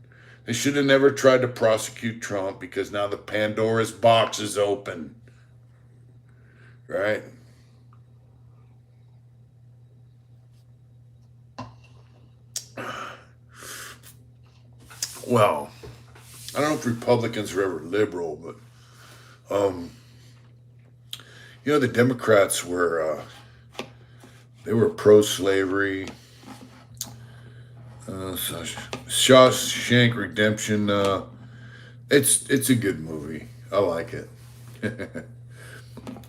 They should have never tried to prosecute Trump because now the Pandora's box is open. Right? Well, I don't know if Republicans are ever liberal, but the Democrats were they were pro-slavery. Shawshank Redemption. It's a good movie. I like it.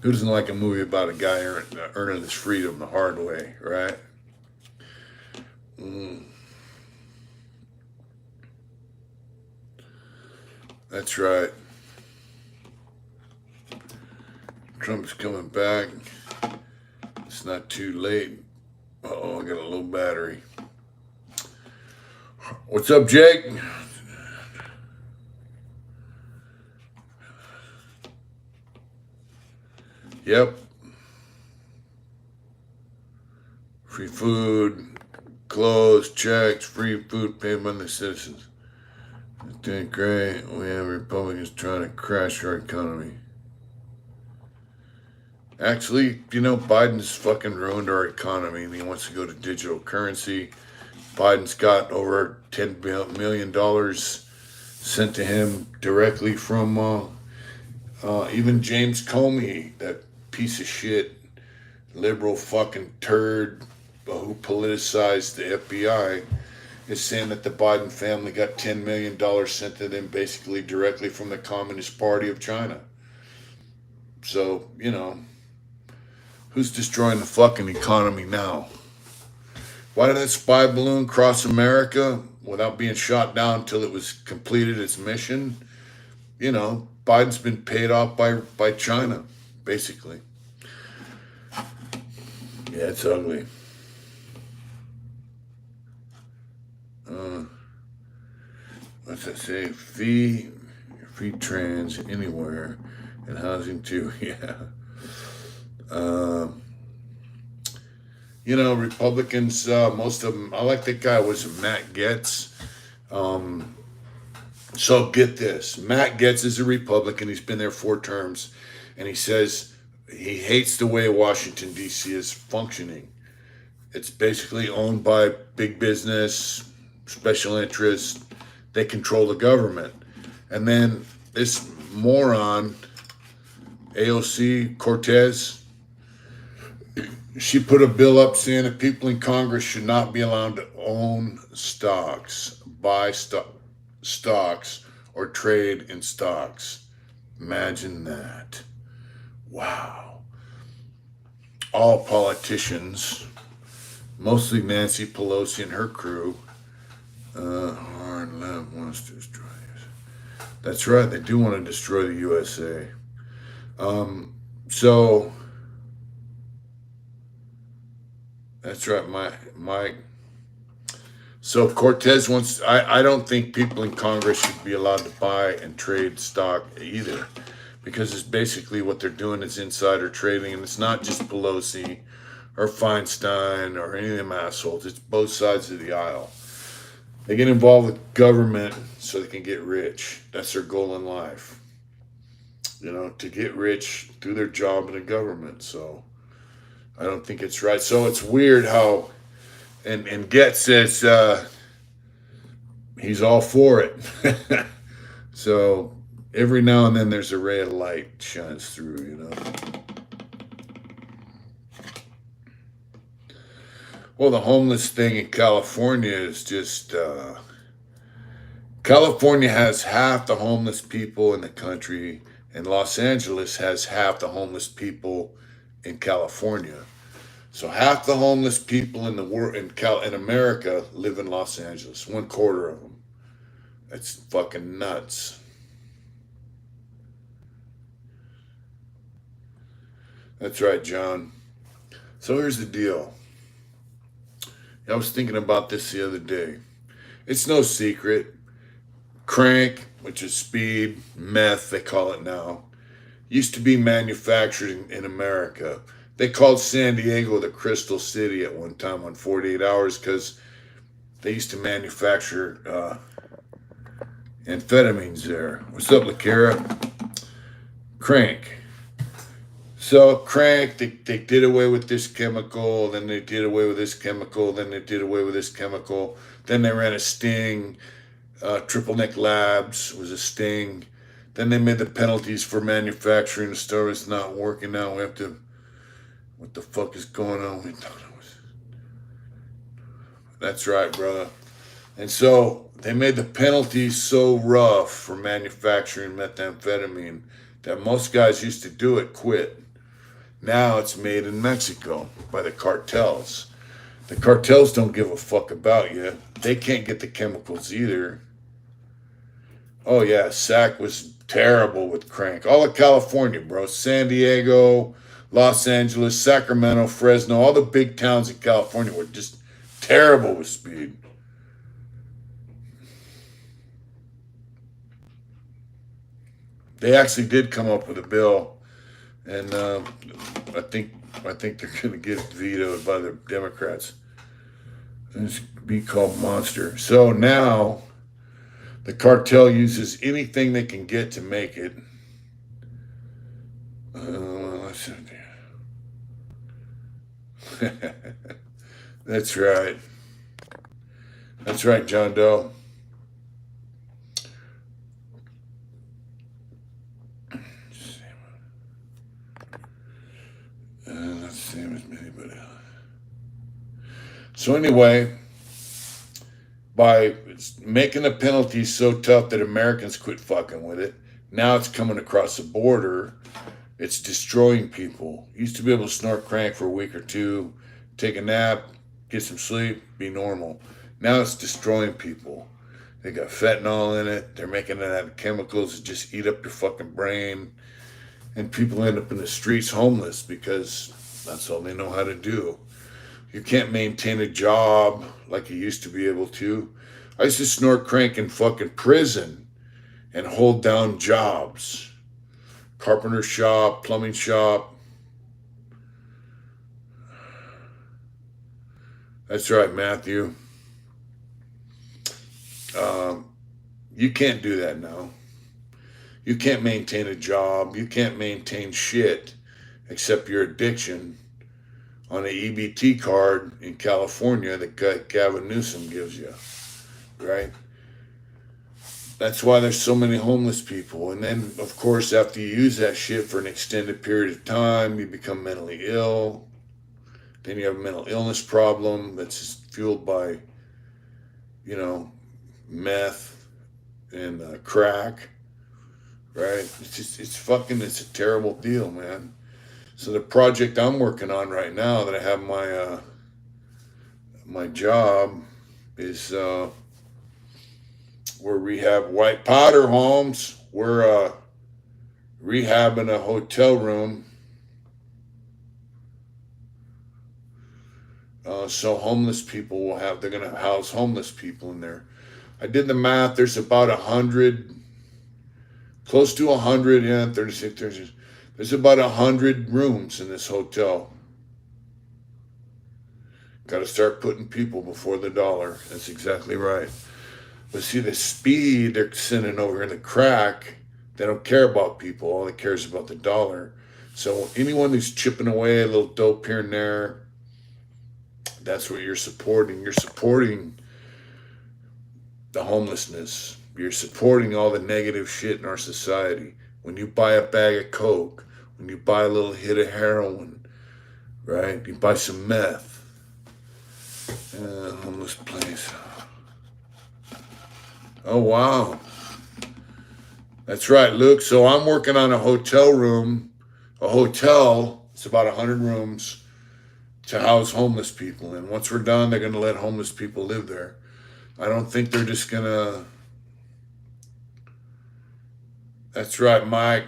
Who doesn't like a movie about a guy earning his freedom the hard way, right? That's right. Trump's coming back. It's not too late. Uh-oh, I got a low battery. What's up, Jake? Yep. Free food, clothes, checks, free food paid by the citizens. It's doing great. We have Republicans trying to crash our economy. Actually, Biden's fucking ruined our economy and he wants to go to digital currency. Biden's got over $10 million sent to him directly from even James Comey, that piece of shit, liberal fucking turd who politicized the FBI. is saying that the Biden family got $10 million sent to them basically directly from the Communist Party of China. So, who's destroying the fucking economy now? Why did that spy balloon cross America without being shot down until it was completed its mission? Biden's been paid off by China, basically. Yeah, it's ugly. What's that say? Free trans anywhere and housing too. Yeah. Republicans, most of them, I like that guy, was Matt Gaetz. So get this. Matt Gaetz is a Republican. He's been there 4 terms. And he says he hates the way Washington, D.C. is functioning. It's basically owned by big business, special interests. They control the government. And then this moron, AOC Cortez, she put a bill up saying that people in Congress should not be allowed to own stocks, buy stocks, or trade in stocks. Imagine that. Wow. All politicians, mostly Nancy Pelosi and her crew, hard left wants to destroy us. That's right, they do want to destroy the USA. So that's right, Mike. So Cortez wants, I don't think people in Congress should be allowed to buy and trade stock either, because it's basically what they're doing is insider trading, and it's not just Pelosi or Feinstein or any of them assholes. It's both sides of the aisle. They get involved with government so they can get rich. That's their goal in life. To get rich through their job in the government. So I don't think it's right. So it's weird how, and Gaetz says he's all for it. So every now and then there's a ray of light shines through, Well, the homeless thing in California is just, California has half the homeless people in the country, and Los Angeles has half the homeless people in California. So half the homeless people in the world in America live in Los Angeles. 1/4 of them. That's fucking nuts. That's right, John. So here's the deal. I was thinking about this the other day. It's no secret. Crank, which is speed, meth, they call it now, used to be manufactured in America. They called San Diego the Crystal City at one time on 48 Hours because they used to manufacture amphetamines there. What's up, LaCara? Crank. So crank, they did away with this chemical, then they did away with this chemical, then they did away with this chemical, then they ran a sting. Triple Neck Labs was a sting. Then they made the penalties for manufacturing. The store is not working now. We have to, what the fuck is going on? We thought it was. That's right, brother. And so they made the penalties so rough for manufacturing methamphetamine that most guys used to do it quit. Now it's made in Mexico by the cartels. The cartels don't give a fuck about you. They can't get the chemicals either. Oh yeah, SAC was terrible with crank. All of California, bro. San Diego, Los Angeles, Sacramento, Fresno, all the big towns in California were just terrible with speed. They actually did come up with a bill, and I think they're going to get it vetoed by the Democrats. It's be called Monster. So now the cartel uses anything they can get to make it. That's right. That's right, John Doe. Not the same as many, but so anyway, by making the penalties so tough that Americans quit fucking with it. Now it's coming across the border. It's destroying people. Used to be able to snort crank for a week or two, take a nap, get some sleep, be normal. Now it's destroying people. They got fentanyl in it. They're making it out of chemicals that just eat up your fucking brain. And people end up in the streets homeless because that's all they know how to do. You can't maintain a job like you used to be able to. I used to snort crank in fucking prison and hold down jobs. Carpenter shop, plumbing shop. That's right, Matthew. You can't do that now. You can't maintain a job. You can't maintain shit except your addiction on an EBT card in California that Gavin Newsom gives you, right? That's why there's so many homeless people. And then, of course, after you use that shit for an extended period of time, you become mentally ill. Then you have a mental illness problem that's fueled by, meth and crack, right? It's a terrible deal, man. So the project I'm working on right now that I have my job is we're rehab white powder homes. We're rehabbing a hotel room. So homeless people they're going to house homeless people in there. I did the math. There's about 100, close to 100, 36, 36. There's about 100 rooms in this hotel. Got to start putting people before the dollar. That's exactly right. But see, the speed they're sending over in the crack, they don't care about people. All they care is about the dollar. So anyone who's chipping away a little dope here and there, that's what you're supporting. You're supporting the homelessness. You're supporting all the negative shit in our society. When you buy a bag of coke, when you buy a little hit of heroin, right? You buy some meth. Homeless place. Oh, wow. That's right, Luke. So I'm working on a hotel room. A hotel, it's about 100 rooms to house homeless people. And once we're done, they're going to let homeless people live there. I don't think they're just going to... That's right, Mike.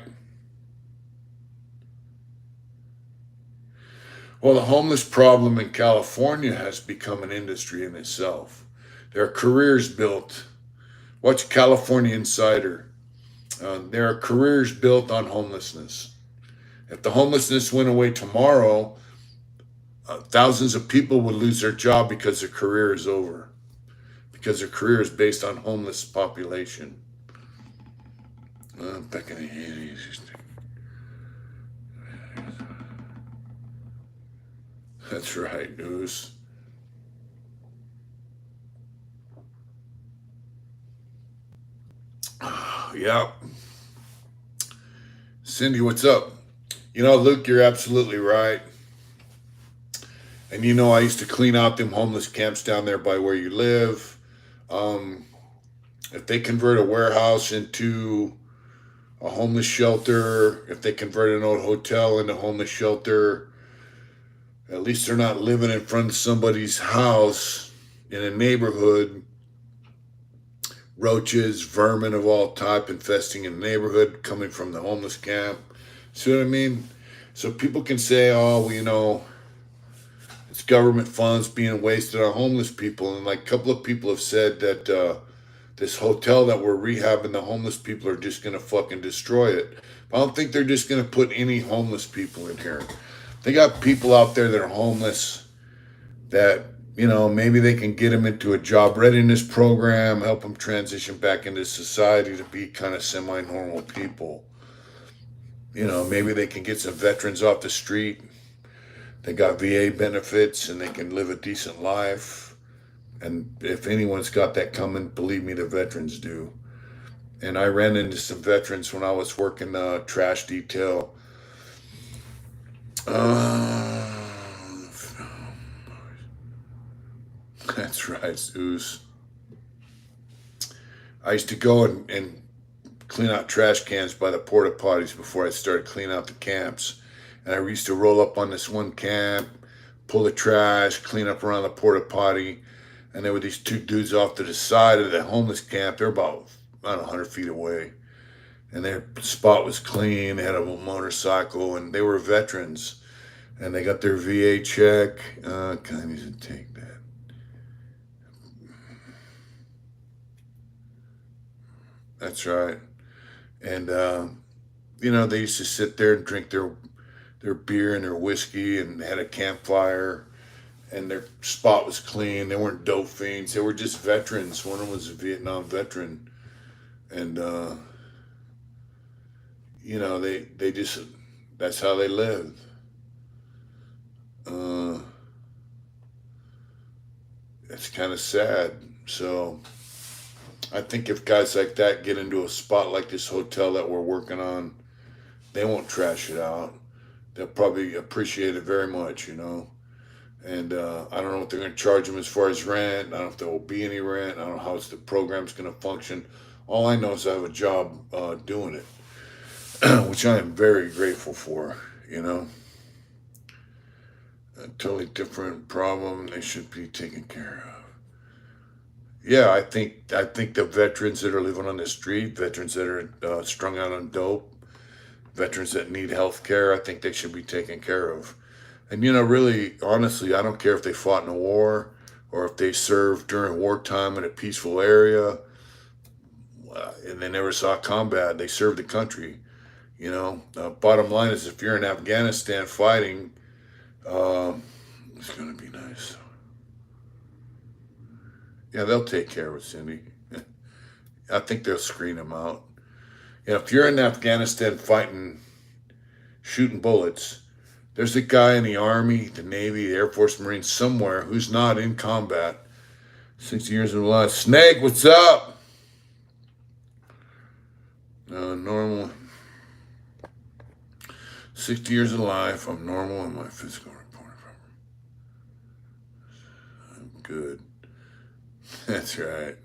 Well, the homeless problem in California has become an industry in itself. There are careers built. Watch California Insider. There are careers built on homelessness. If the homelessness went away tomorrow, thousands of people would lose their job because their career is over. Because their career is based on homeless population. Back in the 80s. That's right, news. Yeah. Cindy, what's up? Luke, you're absolutely right. And I used to clean out them homeless camps down there by where you live. If they convert a warehouse into a homeless shelter, if they convert an old hotel into a homeless shelter, at least they're not living in front of somebody's house in a neighborhood. Roaches, vermin of all type infesting in the neighborhood coming from the homeless camp. See what I mean? So people can say, oh, well, it's government funds being wasted on homeless people. And like a couple of people have said that this hotel that we're rehabbing, the homeless people are just going to fucking destroy it. I don't think they're just going to put any homeless people in here. They got people out there that are homeless that, maybe they can get them into a job readiness program, help them transition back into society to be kind of semi-normal people. Maybe they can get some veterans off the street. They got VA benefits and they can live a decent life. And if anyone's got that coming, believe me, the veterans do. And I ran into some veterans when I was working trash detail. That's right, Zeus. I used to go and clean out trash cans by the porta potties before I started cleaning out the camps. And I used to roll up on this one camp, pull the trash, clean up around the porta potty. And there were these two dudes off to the side of the homeless camp. They're about, I don't know, 100 feet away. And their spot was clean. They had a motorcycle, and they were veterans. And they got their VA check. God, I need to take that. That's right. And they used to sit there and drink their beer and their whiskey, and had a campfire, and their spot was clean. They weren't dope fiends. They were just veterans. One of them was a Vietnam veteran, and they just, that's how they lived. Uh, it's kind of sad. So I think if guys like that get into a spot like this hotel that we're working on, they won't trash it out. They'll probably appreciate it very much. And I don't know what they're going to charge them as far as rent. I don't know if there will be any rent. I don't know how the program's going to function. All I know is I have a job doing it, which I am very grateful for. You know, a totally different problem. They should be taken care of. Yeah, I think the veterans that are living on the street, veterans that are strung out on dope, veterans that need health care, I think they should be taken care of. And really, honestly, I don't care if they fought in a war or if they served during wartime in a peaceful area, and they never saw combat. They served the country. Bottom line is, if you're in Afghanistan fighting, um, it's gonna be nice. Yeah, they'll take care of it, Cindy. I think they'll screen them out. If you're in Afghanistan fighting, shooting bullets, there's a guy in the Army, the Navy, the Air Force, Marines somewhere who's not in combat. 60 years of life. Snake, what's up? Normal. 60 years of life. I'm normal in my physical report. I'm good. That's right.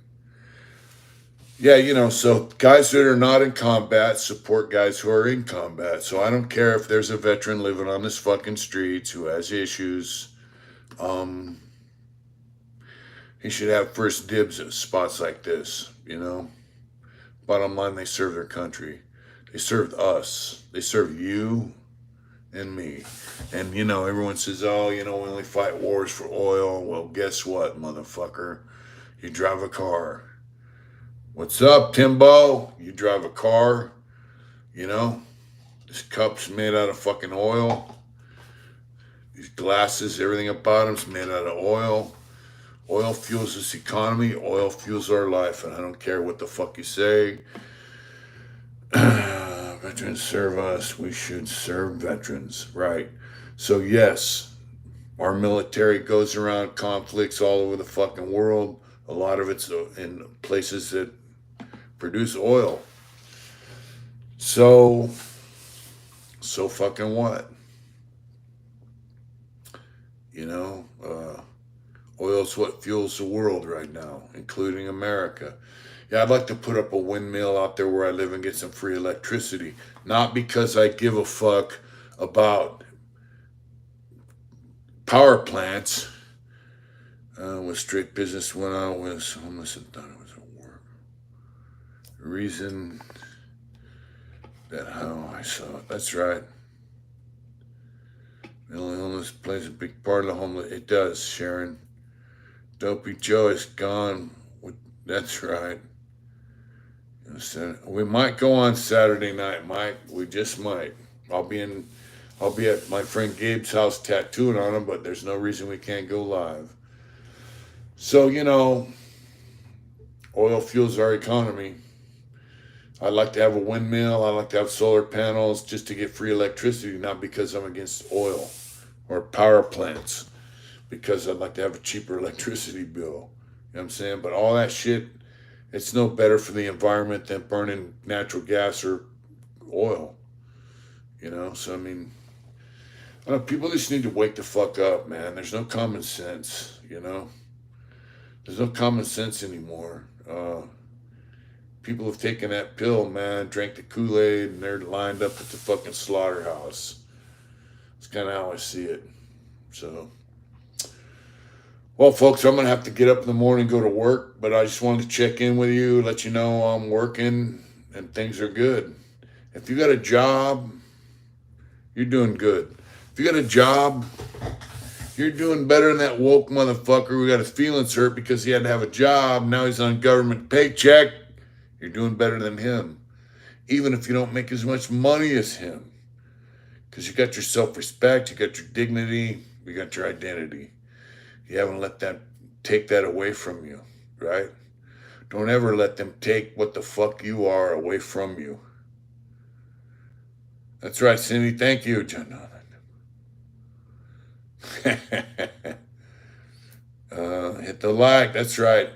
Yeah, so guys that are not in combat support guys who are in combat. So I don't care if there's a veteran living on this fucking streets who has issues. Um, he should have first dibs at spots like this. Bottom line, they serve their country. They served us. They serve you and me. And, everyone says, oh, we only fight wars for oil. Well, guess what, motherfucker? You drive a car. What's up, Timbo? You drive a car, you know? This cup's made out of fucking oil. These glasses, everything about them's made out of oil. Oil fuels this economy. Oil fuels our life. And I don't care what the fuck you say. Veterans serve us. We should serve veterans. Right. So, yes, our military goes around conflicts all over the fucking world. A lot of it's in places that produce oil. So fucking what? Oil's what fuels the world right now, including America. Yeah, I'd like to put up a windmill out there where I live and get some free electricity. Not because I give a fuck about power plants. With straight business when I was homeless and thought it was a war. The reason that how I saw it. That's right. Mental illness plays a big part of the homeless. It does, Sharon. Dopey Joe is gone. That's right. We might go on Saturday night, Mike. We just might. I'll be at my friend Gabe's house tattooing on him, but there's no reason we can't go live. So, oil fuels our economy. I'd like to have a windmill. I'd like to have solar panels just to get free electricity, not because I'm against oil or power plants, because I'd like to have a cheaper electricity bill. You know what I'm saying? But all that shit, it's no better for the environment than burning natural gas or oil. So I mean, people just need to wake the fuck up, man. There's no common sense. There's no common sense anymore. people have taken that pill, man, drank the Kool-Aid, and they're lined up at the fucking slaughterhouse. It's kind of how I see it. So, well, folks, I'm going to have to get up in the morning and go to work, but I just wanted to check in with you, let you know I'm working and things are good. If you got a job, you're doing good. If you got a job, you're doing better than that woke motherfucker who got his feelings hurt because he had to have a job. Now he's on government paycheck. You're doing better than him. Even if you don't make as much money as him. Because you got your self-respect, you got your dignity, you got your identity. You haven't let them take that away from you, right? Don't ever let them take what the fuck you are away from you. That's right, Cindy. Thank you, John. Hit the like. That's right.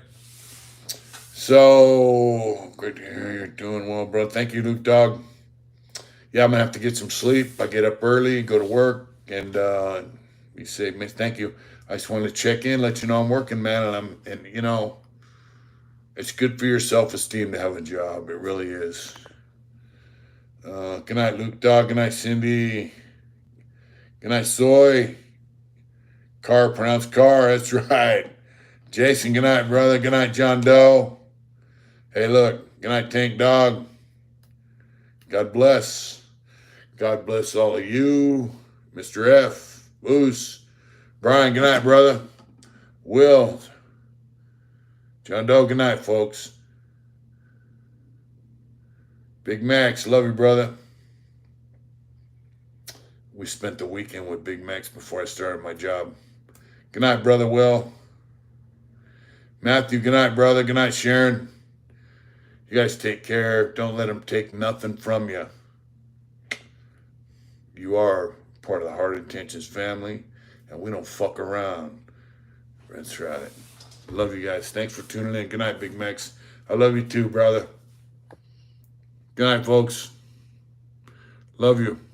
So, great to hear you're doing well, bro. Thank you, Luke Dog. Yeah, I'm going to have to get some sleep. I get up early, go to work, and you say, thank you. I just wanted to check in, let you know I'm working, man, and you know, it's good for your self-esteem to have a job. It really is. Good night, Luke Dog. Good night, Cindy. Good night, Soy. Car, pronounced car. That's right. Jason, good night, brother. Good night, John Doe. Hey, look. Good night, Tank Dog. God bless. God bless all of you. Mr. F. Moose. Brian, good night, brother. Will. John Doe, good night, folks. Big Max, love you, brother. We spent the weekend with Big Max before I started my job. Good night, brother Will. Matthew, good night, brother. Good night, Sharon. You guys take care. Don't let them take nothing from you. You are part of the Heart Intentions family, and we don't fuck around. That's right. Love you guys. Thanks for tuning in. Good night, Big Max. I love you too, brother. Good night, folks. Love you.